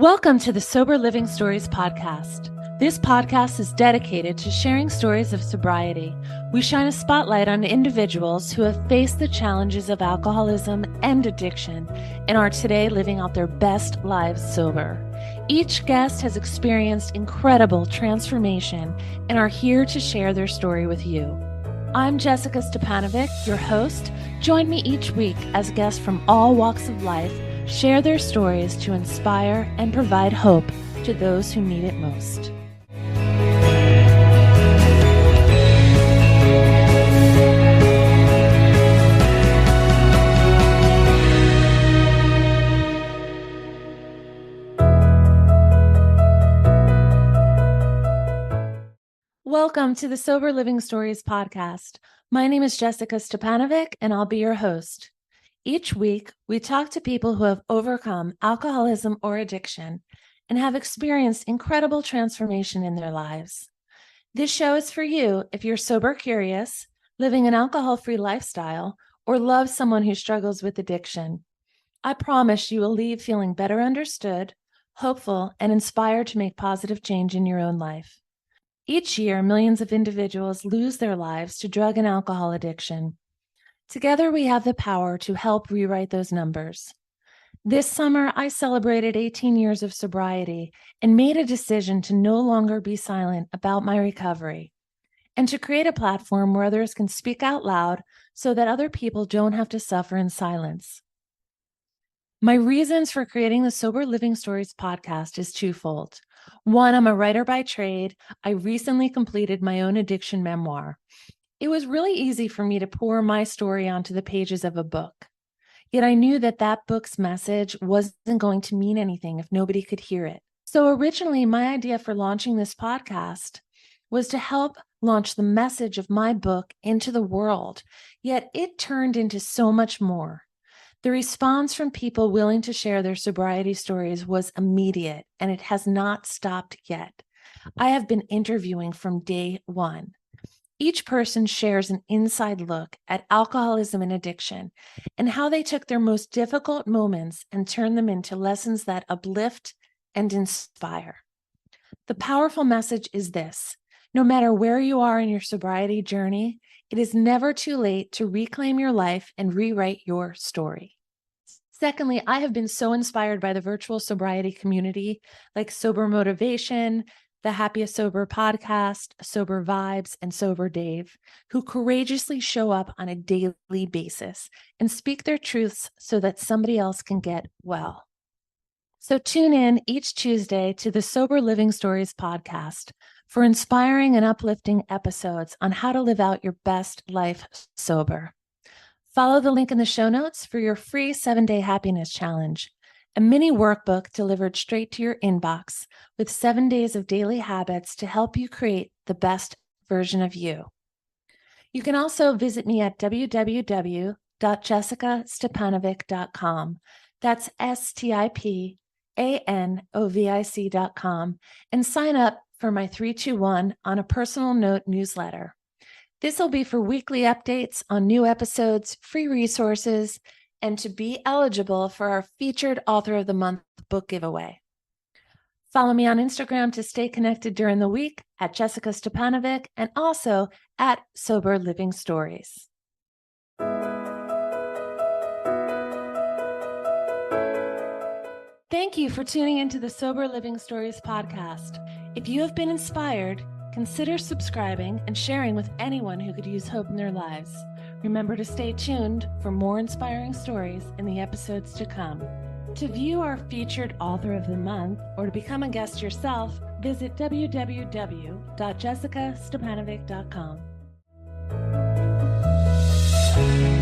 Welcome to the Sober Living Stories podcast. This podcast is dedicated to sharing stories of sobriety. We shine a spotlight on individuals who have faced the challenges of alcoholism and addiction and are today living out their best lives sober. Each guest has experienced incredible transformation and are here to share their story with you. I'm Jessica Stepanovic, your host. Join me each week as guests from all walks of life share their stories to inspire and provide hope to those who need it most. Welcome to the Sober Living Stories podcast. My name is Jessica Stepanovic, and I'll be your host. Each week, we talk to people who have overcome alcoholism or addiction and have experienced incredible transformation in their lives. This show is for you if you're sober curious, living an alcohol-free lifestyle, or love someone who struggles with addiction. I promise you will leave feeling better understood, hopeful, and inspired to make positive change in your own life. Each year, millions of individuals lose their lives to drug and alcohol addiction. Together, we have the power to help rewrite those numbers. This summer, I celebrated 18 years of sobriety and made a decision to no longer be silent about my recovery and to create a platform where others can speak out loud so that other people don't have to suffer in silence. My reasons for creating the Sober Living Stories podcast is twofold. One, I'm a writer by trade. I recently completed my own addiction memoir. It was really easy for me to pour my story onto the pages of a book. Yet I knew that that book's message wasn't going to mean anything if nobody could hear it. So originally, my idea for launching this podcast was to help launch the message of my book into the world. Yet it turned into so much more. The response from people willing to share their sobriety stories was immediate, and it has not stopped yet. I have been interviewing from day one. Each person shares an inside look at alcoholism and addiction and how they took their most difficult moments and turned them into lessons that uplift and inspire. The powerful message is this: no matter where you are in your sobriety journey, it is never too late to reclaim your life and rewrite your story. Secondly, I have been so inspired by the virtual sobriety community like Sober Motivation, the Happiest Sober podcast, Sober Vibes, and Sober Dave, who courageously show up on a daily basis and speak their truths so that somebody else can get well. So tune in each Tuesday to the Sober Living Stories podcast for inspiring and uplifting episodes on how to live out your best life sober. Follow the link in the show notes for your free 7-day happiness challenge, a mini workbook delivered straight to your inbox with 7 days of daily habits to help you create the best version of you. You can also visit me at www.jessicastepanovic.com. That's STIPANOVIC.com, and sign up for my 321 on a personal note newsletter. This will be for weekly updates on new episodes, free resources, and to be eligible for our featured Author of the Month book giveaway. Follow me on Instagram to stay connected during the week at Jessica Stepanovic and also at Sober Living Stories. Thank you for tuning into the Sober Living Stories podcast. If you have been inspired, consider subscribing and sharing with anyone who could use hope in their lives. Remember to stay tuned for more inspiring stories in the episodes to come. To view our featured Author of the Month or to become a guest yourself, visit www.jessicastepanovic.com.